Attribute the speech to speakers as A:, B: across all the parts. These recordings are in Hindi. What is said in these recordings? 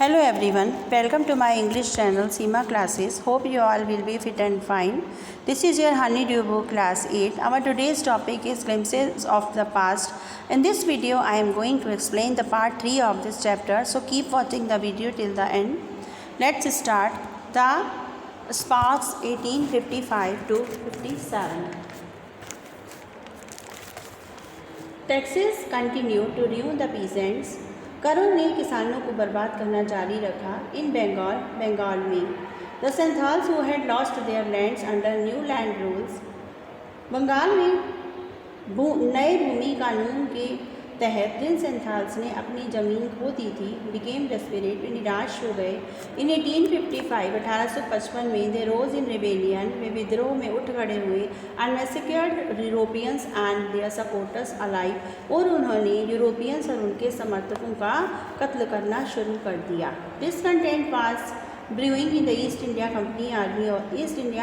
A: Hello everyone, welcome to my English channel Seema Classes. Hope you all will be fit and fine. This is your Honeydew book class 8. Our today's topic is glimpses of the past. In this video I am going to explain the part 3 of this chapter, so keep watching the video till the end. Let's start. The Sparks 1855 to 57. Taxes continue to ruin the peasants. करों ने किसानों को बर्बाद करना जारी रखा. इन बंगाल में the Santhals who had lost their lands under new land rules. Bengal में नए भूमि कानून के तहत जिन संथाल्स ने अपनी ज़मीन खो दी थी बिकेम डेस्परेट, निराश हो गए. इन 1855 में दे रोज इन रिबेलियन, वे विद्रोह में उठ खड़े हुए. And massacred Europeans and their supporters alike, और उन्होंने यूरोपियंस और उनके समर्थकों का कत्ल करना शुरू कर दिया. Discontent was brewing in the East India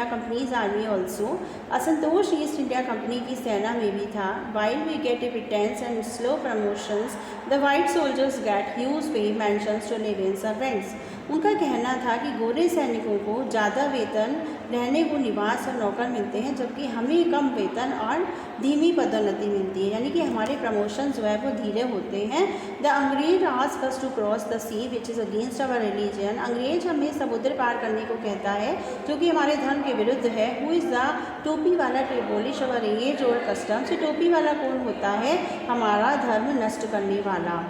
A: company's army also. असंतोष ईस्ट इंडिया कंपनी की सेना में भी था. While we get a pittance and slow promotions, the white soldiers get huge pay mansions to live in servants. उनका कहना था कि गोरे सैनिकों को ज़्यादा वेतन, रहने को निवास और नौकर मिलते हैं, जबकि हमें कम वेतन और धीमी पदोन्नति मिलती है, यानी कि हमारे प्रमोशन जो है वो धीरे होते हैं. The Angrez ask us to cross the sea which is against our religion. अंग्रेज हमें समुद्र पार करने को कहता है जो कि हमारे धर्म के विरुद्ध है. हु इज़ द टोपी वाला टू एबॉलिश अवर एज और कस्टम्स. टोपी वाला कौन होता है? हमारा धर्म नष्ट करने वाला.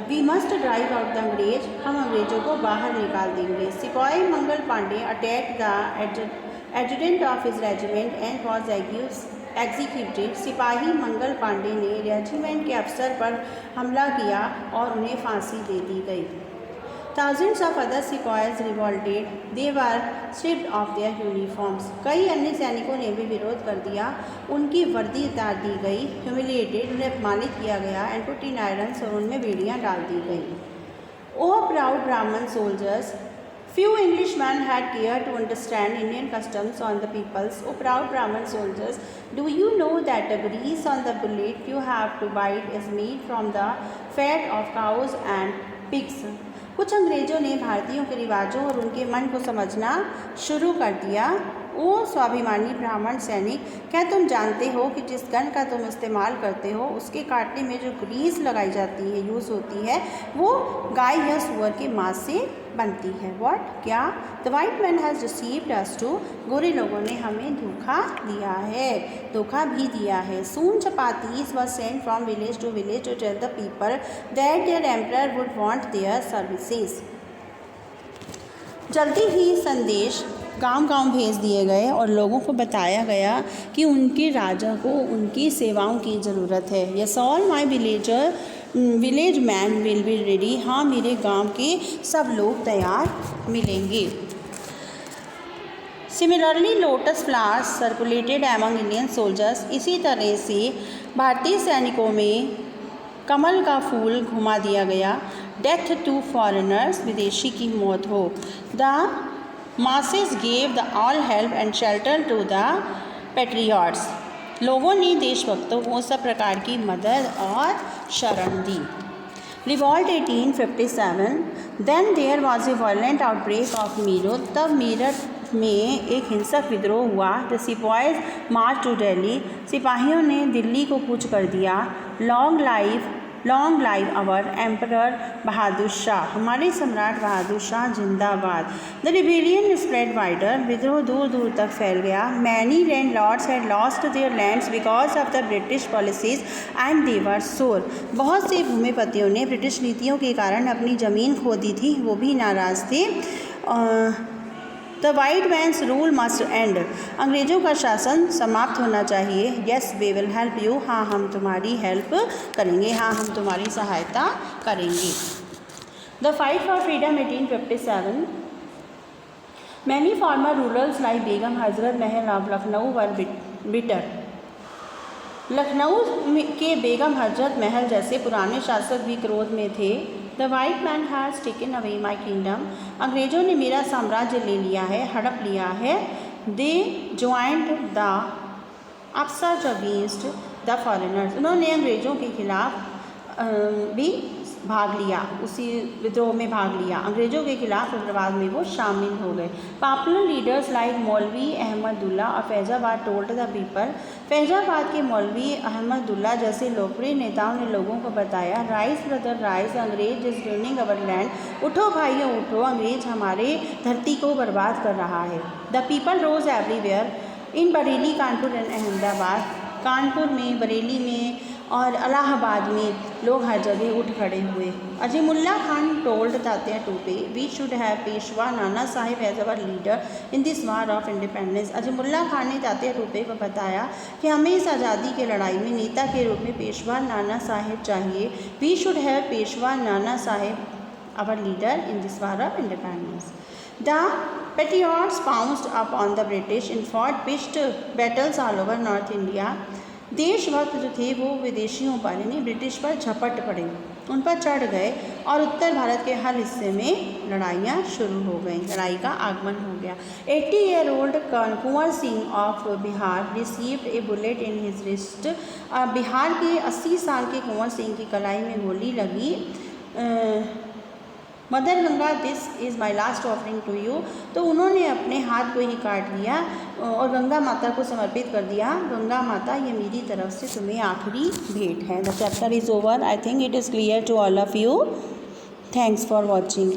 A: We must drive out the अंग्रेज, हम अंग्रेज़ों को बाहर निकाल देंगे. सिपाही Mangal Pandey attack the adjutant of his regiment and was executed. सिपाही मंगल पांडे ने रेजिमेंट के अफसर पर हमला किया और उन्हें फांसी दे दी गई. Thousands of other sepoys revolted. They were stripped of their uniforms. कई अन्य सैनिकों ने भी विरोध कर दिया, उनकी वर्दी उतार दी गई. Humiliated, उन्हें अपमानित किया गया. And put in irons, और उनमें बेड़ियाँ डाल दी गई. Oh proud Brahman soldiers, few Englishmen had cared to understand Indian customs on the peoples. Oh proud Brahman soldiers, do you know that the grease on the bullet you have to bite is made from the fat of cows and pigs. कुछ अंग्रेज़ों ने भारतीयों के रिवाजों और उनके मन को समझना शुरू कर दिया. ओ स्वाभिमानी ब्राह्मण सैनिक, क्या तुम जानते हो कि जिस गन का तुम इस्तेमाल करते हो उसके काटने में जो ग्रीस लगाई जाती है, यूज़ होती है, वो गाय या सुअर के मांस से बनती है. व्हाट? क्या? The white man has deceived us to, गोरे लोगों ने हमें धोखा दिया है, धोखा भी दिया है. Soon chapatis was sent from village to tell the people that their emperor would want their services. जल्दी ही संदेश गांव-गांव भेज दिए गए और लोगों को बताया गया कि उनके राजा को उनकी सेवाओं की ज़रूरत है. Yes all my village man will be ready. हाँ, मेरे गांव के सब लोग तैयार मिलेंगे. Similarly lotus flowers circulated among Indian soldiers. इसी तरह से भारतीय सैनिकों में कमल का फूल घुमा दिया गया. डेथ टू फॉरेनर्स, विदेशी की मौत हो. The masses gave the all help and shelter to the patriots. लोगों ने देशभक्तों को सब प्रकार की मदद और शरण दी. Revolt 1857. Then there was a violent outbreak of Meerut. तब मेरठ में एक हिंसक विद्रोह हुआ. The sipahis march to Delhi. सिपाहियों ने दिल्ली को कूच कर दिया. Long live our emperor Bahadur Shah. हमारे सम्राट बहादुर शाह जिंदाबाद. The rebellion spread wider. विद्रोह दूर दूर तक फैल गया. Many landlords had lost their lands because of the British policies and they were सोर. बहुत से भूमिपतियों ने ब्रिटिश नीतियों के कारण अपनी ज़मीन खो दी थी, वो भी नाराज़ थे. The white man's rule must end. अंग्रेज़ों का शासन समाप्त होना चाहिए. Yes we will help you. हाँ, हम तुम्हारी हेल्प करेंगे. हाँ, हम तुम्हारी सहायता करेंगे. The fight for freedom 1857. Many former rurals like Begum Hazrat Mahal of Lucknow were bitter. Lucknow के बेगम हजरत महल जैसे पुराने शासक भी क्रोध में थे. The white man has taken away my kingdom. अंग्रेज़ों ने मेरा साम्राज्य ले लिया है, हड़प लिया है. They joined the upsurge against the foreigners. उन्होंने अंग्रेज़ों के खिलाफ भी भाग लिया, उसी विद्रोह में भाग लिया। अंग्रेज़ों के खिलाफ उग्रवाद में वो शामिल हो गए। पॉपुलर लीडर्स लाइक मौलवी अहमदुल्ला और Faizabad told the people, Faizabad के मौलवी अहमदुल्ला जैसे लोकप्रिय नेताओं ने लोगों को बताया, राइज ब्रदर राइज, अंग्रेज इज रूइनिंग अवर लैंड, उठो भाइयों उठो, अंग्रेज हमारे धरती को बर्बाद कर रहा है। The people rose everywhere, in Bareilly, Kanpur and Ahmedabad, Kanpur में, बरेली में और इलाहाबाद में लोग हर जगह उठ खड़े हुए। Azimullah Khan told Tatya Tope, we should have Peshwa Nana Sahib as our leader in this war of independence. Azimullah Khan ने तात्या टोपे को बताया कि हमें इस आज़ादी की लड़ाई में नेता के रूप में पेशवा नाना साहिब चाहिए। We should have Peshwa Nana Sahib our leader in this war of independence. The patriots pounced upon the British and fought pitched battles all over North India. देशभक्त जो थे वो विदेशियों पर यानी ब्रिटिश पर झपट पड़े, उन पर चढ़ गए और उत्तर भारत के हर हिस्से में लड़ाइयाँ शुरू हो गई, लड़ाई का आगमन हो गया। 80-year-old Kunwar Singh of Bihar received A bullet in his wrist, Bihar के 80 साल के कुंवर सिंह की कलाई में गोली लगी। Mother Ganga this is my last offering to you, तो उन्होंने अपने हाथ को ही काट लिया और गंगा माता को समर्पित कर दिया। गंगा माता, ये मेरी तरफ से तुम्हें आखिरी भेंट है। The chapter is over. I think it is clear to all of you. Thanks for watching.